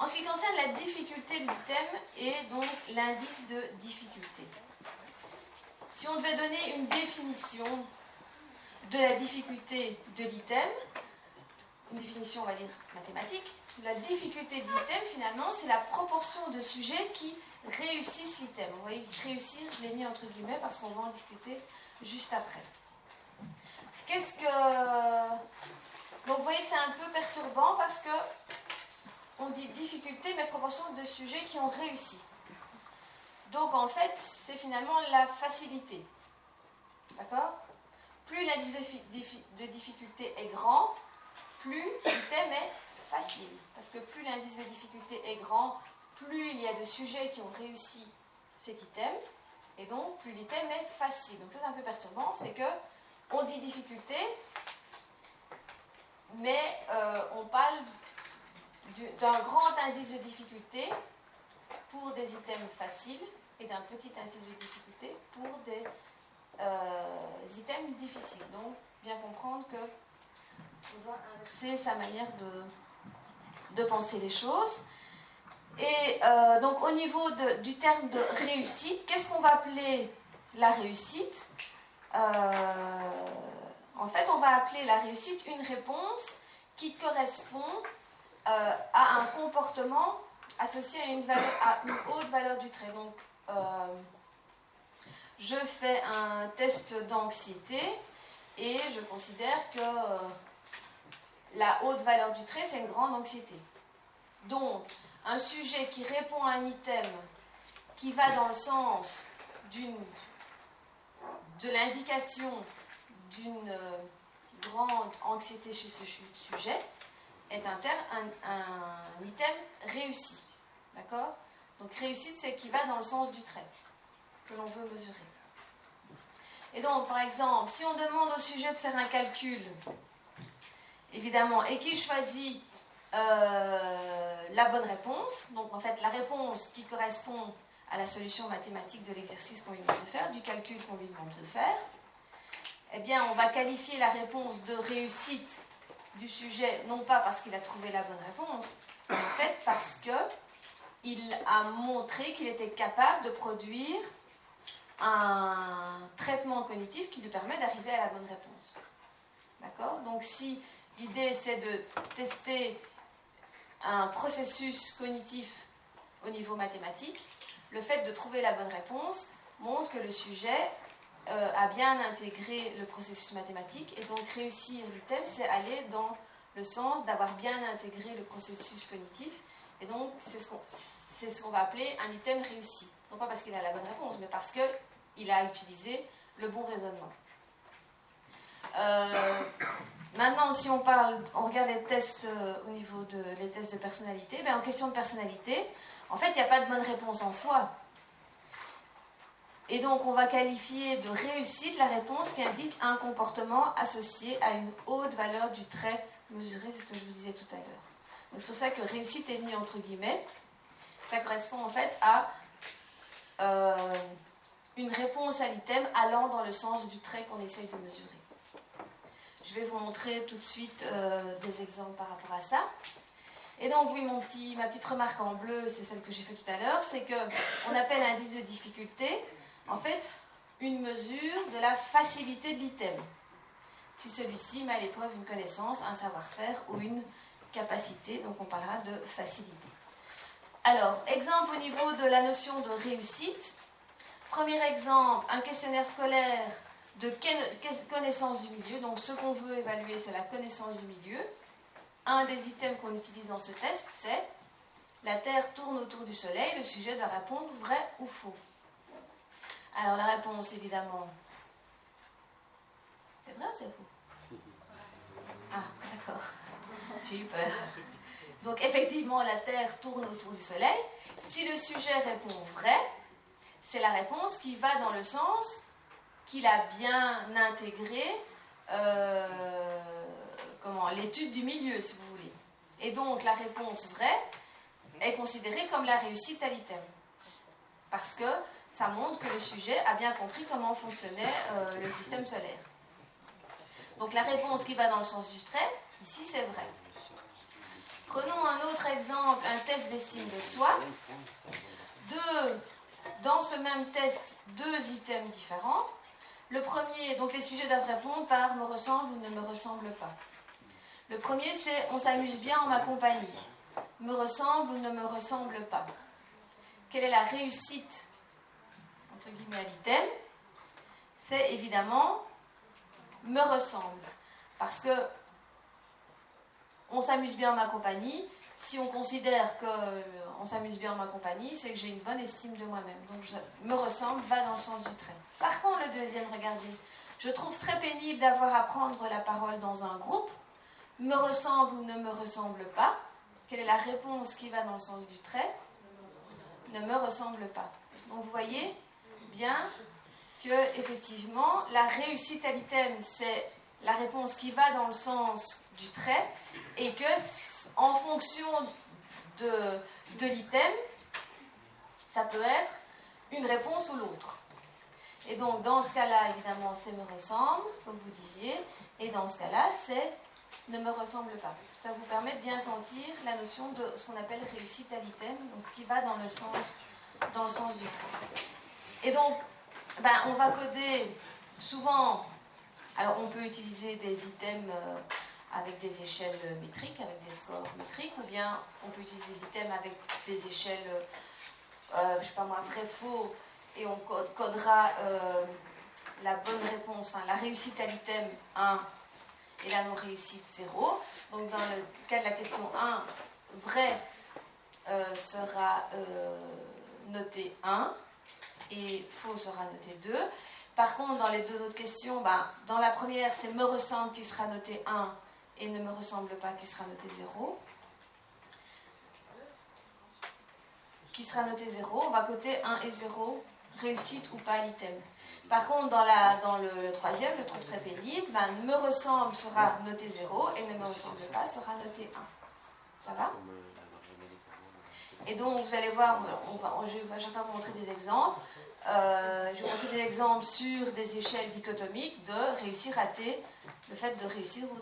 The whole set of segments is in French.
En ce qui concerne la difficulté de l'item et donc l'indice de difficulté. Si on devait donner une définition de la difficulté de l'item, une définition on va dire mathématique, la difficulté de l'item finalement c'est la proportion de sujets qui réussissent l'item. Vous voyez, réussir, je l'ai mis entre guillemets parce qu'on va en discuter juste après. Qu'est-ce que... Donc vous voyez que c'est un peu perturbant parce que on dit difficulté, mais proportion de sujets qui ont réussi. Donc en fait, c'est finalement la facilité. D'accord? Plus l'indice de difficulté est grand, plus l'item est facile. Parce que plus l'indice de difficulté est grand, plus il y a de sujets qui ont réussi cet item, et donc plus l'item est facile. Donc ça c'est un peu perturbant, c'est que on dit difficulté, mais on parle d'un grand indice de difficulté pour des items faciles et d'un petit indice de difficulté pour des items difficiles. Donc, bien comprendre que on doit inverser sa manière de penser les choses. Et donc, au niveau du terme de réussite, qu'est-ce qu'on va appeler la réussite? En fait, on va appeler la réussite une réponse qui correspond à un comportement associé à une haute valeur du trait. Donc, je fais un test d'anxiété et je considère que la haute valeur du trait, c'est une grande anxiété. Donc, un sujet qui répond à un item qui va dans le sens de l'indication d'une grande anxiété chez ce sujet est un item réussi. D'accord? Donc réussite, c'est qui va dans le sens du trait que l'on veut mesurer. Et donc, par exemple, si on demande au sujet de faire un calcul, évidemment, et qu'il choisit la bonne réponse, donc en fait la réponse qui correspond à la solution mathématique de l'exercice qu'on lui demande de faire, du calcul qu'on lui demande de faire, eh bien on va qualifier la réponse de réussite du sujet, non pas parce qu'il a trouvé la bonne réponse, mais en fait parce qu'il a montré qu'il était capable de produire un traitement cognitif qui lui permet d'arriver à la bonne réponse. D'accord? Donc si l'idée c'est de tester un processus cognitif au niveau mathématique, le fait de trouver la bonne réponse montre que le sujet a bien intégré le processus mathématique, et donc réussir l'item, c'est aller dans le sens d'avoir bien intégré le processus cognitif, et donc c'est ce qu'on va appeler un item réussi. Non pas parce qu'il a la bonne réponse, mais parce qu'il a utilisé le bon raisonnement. Maintenant, si on regarde les tests au niveau les tests de personnalité, en question de personnalité, en fait, il n'y a pas de bonne réponse en soi. Et donc, on va qualifier de réussite la réponse qui indique un comportement associé à une haute valeur du trait mesuré, c'est ce que je vous disais tout à l'heure. Donc, c'est pour ça que réussite est mis entre guillemets. Ça correspond en fait à une réponse à l'item allant dans le sens du trait qu'on essaye de mesurer. Je vais vous montrer tout de suite des exemples par rapport à ça. Et donc, oui, ma petite remarque en bleu, c'est celle que j'ai faite tout à l'heure, c'est qu'on appelle indice de difficulté, en fait, une mesure de la facilité de l'item. Si celui-ci met à l'épreuve une connaissance, un savoir-faire ou une capacité, donc on parlera de facilité. Alors, exemple au niveau de la notion de réussite. Premier exemple, un questionnaire scolaire de connaissance du milieu. Donc, ce qu'on veut évaluer, c'est la connaissance du milieu. Un des items qu'on utilise dans ce test, c'est la Terre tourne autour du Soleil. Le sujet doit répondre vrai ou faux. Alors, la réponse, évidemment, c'est vrai ou c'est faux? Ah, d'accord. J'ai eu peur. Donc, effectivement, la Terre tourne autour du Soleil. Si le sujet répond vrai, c'est la réponse qui va dans le sens qu'il a bien intégré l'étude du milieu, si vous voulez. Et donc, la réponse vraie est considérée comme la réussite à l'item. Parce que ça montre que le sujet a bien compris comment fonctionnait le système solaire. Donc, la réponse qui va dans le sens du trait, ici, c'est vrai. Prenons un autre exemple exemple un test d'estime de soi, dans ce même test, 2 items différents. Le premier, donc les sujets doivent répondre par me ressemble ou ne me ressemble pas. Le premier, c'est on s'amuse bien en ma compagnie. Me ressemble ou ne me ressemble pas. Quelle est la réussite, entre guillemets, à l'item? C'est évidemment me ressemble. Parce que on s'amuse bien en ma compagnie. Si on considère qu'on s'amuse bien en ma compagnie, c'est que j'ai une bonne estime de moi-même. Donc, me ressemble va dans le sens du trait. Par contre, le deuxième, regardez. Je trouve très pénible d'avoir à prendre la parole dans un groupe. Me ressemble ou ne me ressemble pas. Quelle est la réponse qui va dans le sens du trait? Ne me ressemble pas. Donc, vous voyez bien que, effectivement, la réussite à l'item, c'est la réponse qui va dans le sens du trait et que, en fonction de l'item, ça peut être une réponse ou l'autre. Et donc, dans ce cas-là, évidemment, c'est me ressemble, comme vous disiez, et dans ce cas-là, c'est ne me ressemble pas. Ça vous permet de bien sentir la notion de ce qu'on appelle réussite à l'item, donc ce qui va dans le sens du trait. Et donc, on va coder souvent. Alors, on peut utiliser des items avec des échelles métriques, avec des scores métriques, ou bien on peut utiliser des items avec des échelles, je sais pas moi, vrai-faux, et on codera la bonne réponse, la réussite à l'item 1 et la non-réussite 0. Donc, dans le cas de la question 1, vrai sera noté 1 et faux sera noté 2. Par contre, dans les 2 autres questions, dans la première, c'est me ressemble qui sera noté 1 et ne me ressemble pas qui sera noté 0. Qui sera noté 0, on va coter 1 et 0, réussite ou pas à l'item. Par contre, dans le troisième, je trouve très pénible, me ressemble sera noté 0 et ne me ressemble pas sera noté 1. Ça va? Et donc, vous allez voir, je vais à chaque fois vous montrer des exemples. Je vais vous montrer des exemples sur des échelles dichotomiques de réussir, rater, le fait de réussir ou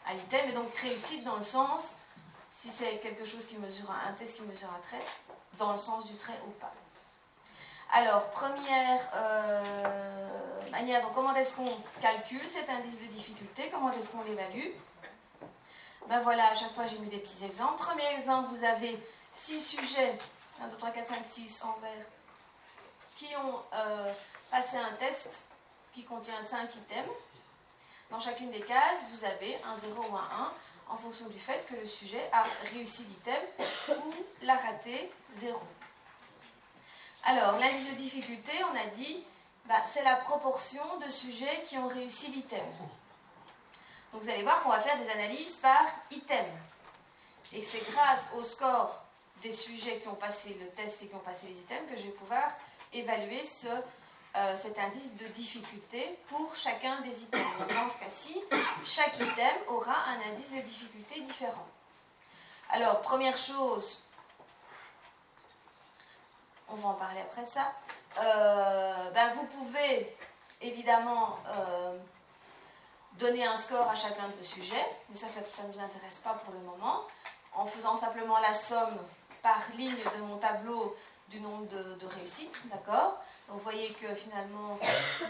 à l'item. Et donc, réussite dans le sens, si c'est quelque chose qui mesure un test qui mesure un trait, dans le sens du trait ou pas. Alors, première manière, donc comment est-ce qu'on calcule cet indice de difficulté? Comment est-ce qu'on l'évalue? Voilà, à chaque fois j'ai mis des petits exemples. Premier exemple, vous avez 6 sujets, 1, 2, 3, 4, 5, 6 en vert, qui ont passé un test qui contient 5 items. Dans chacune des cases, vous avez un 0 ou un 1 en fonction du fait que le sujet a réussi l'item ou l'a raté 0. Alors, l'indice de difficulté, on a dit, c'est la proportion de sujets qui ont réussi l'item. Donc, vous allez voir qu'on va faire des analyses par item. Et c'est grâce au score des sujets qui ont passé le test et qui ont passé les items que je vais pouvoir évaluer cet indice de difficulté pour chacun des items. Donc, dans ce cas-ci, chaque item aura un indice de difficulté différent. Alors, première chose, on va en parler après de ça, vous pouvez évidemment donner un score à chacun de vos sujets, mais ça ne nous intéresse pas pour le moment, en faisant simplement la somme par ligne de mon tableau du nombre de réussites, d'accord? Donc vous voyez que finalement,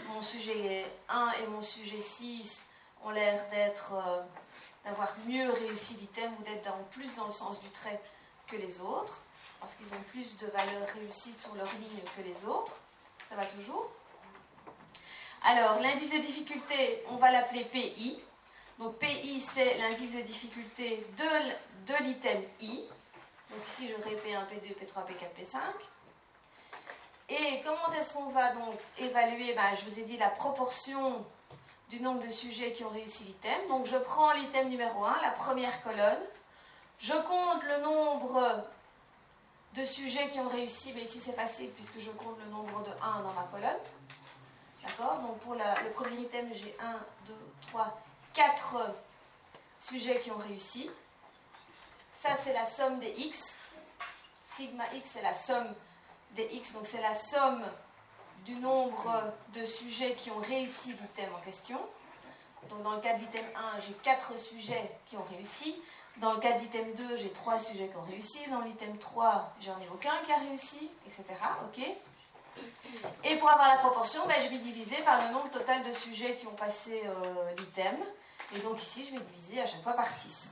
mon sujet 1 et mon sujet 6 ont l'air d'avoir mieux réussi l'item ou d'être plus dans le sens du trait que les autres, parce qu'ils ont plus de valeurs réussites sur leur ligne que les autres. Ça va toujours? Alors, l'indice de difficulté, on va l'appeler PI. Donc, PI, c'est l'indice de difficulté de l'item I. Donc, ici, j'aurai P1, P2, P3, P4, P5. Et comment est-ce qu'on va donc évaluer? Je vous ai dit la proportion du nombre de sujets qui ont réussi l'item. Donc, je prends l'item numéro 1, la première colonne. Je compte le nombre de sujets qui ont réussi, mais ici c'est facile puisque je compte le nombre de 1 dans ma colonne. D'accord? Donc pour le premier item, j'ai 1, 2, 3, 4 sujets qui ont réussi. Ça, c'est la somme des x. Sigma x, c'est la somme des x, donc c'est la somme du nombre de sujets qui ont réussi l'item en question. Donc dans le cas de l'item 1, j'ai 4 sujets qui ont réussi. Dans le cas de l'item 2, j'ai 3 sujets qui ont réussi. Dans l'item 3, j'en ai aucun qui a réussi, etc. Ok. Et pour avoir la proportion, ben, je vais diviser par le nombre total de sujets qui ont passé l'item. Et donc ici, je vais diviser à chaque fois par 6.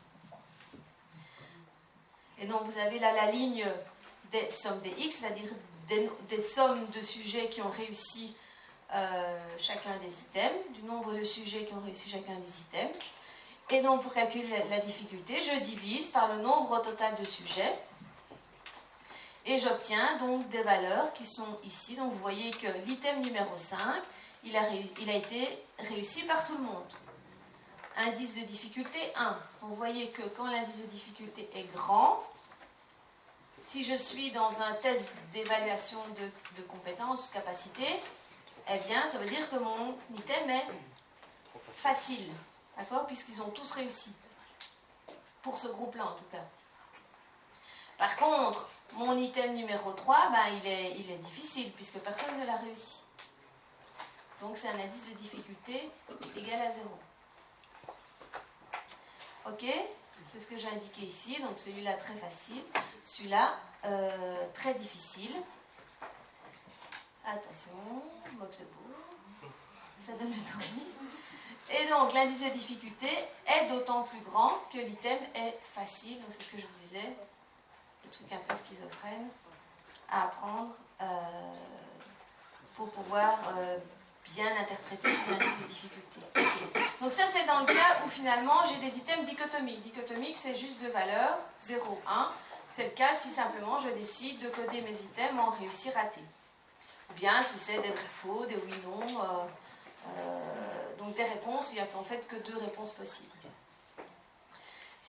Et donc vous avez là la ligne des sommes des x, c'est-à-dire des sommes de sujets qui ont réussi chacun des items, du nombre de sujets qui ont réussi chacun des items. Et donc pour calculer la difficulté, je divise par le nombre total de sujets. Et j'obtiens donc des valeurs qui sont ici. Donc vous voyez que l'item numéro 5, il a été réussi par tout le monde. Indice de difficulté 1. Donc vous voyez que quand l'indice de difficulté est grand, si je suis dans un test d'évaluation de compétences, de capacité, eh bien ça veut dire que mon item est facile. D'accord? Puisqu'ils ont tous réussi. Pour ce groupe-là en tout cas. Par contre, mon item numéro 3, ben, il est difficile puisque personne ne l'a réussi. Donc c'est un indice de difficulté égal à 0. Ok? C'est ce que j'ai indiqué ici. Donc celui-là très facile. Celui-là très difficile. Attention, box bouge. Ça donne le tournis. Et donc l'indice de difficulté est d'autant plus grand que l'item est facile. Donc c'est ce que je vous disais. Le truc un peu schizophrène à apprendre pour pouvoir bien interpréter ces indices de difficulté. Okay. Donc ça c'est dans le cas où finalement j'ai des items dichotomiques. Dichotomique c'est juste deux valeurs, 0, 1. C'est le cas si simplement je décide de coder mes items en réussi, raté. Ou bien si c'est des vrais faux, des oui, non. Donc des réponses, il n'y a en fait que deux réponses possibles.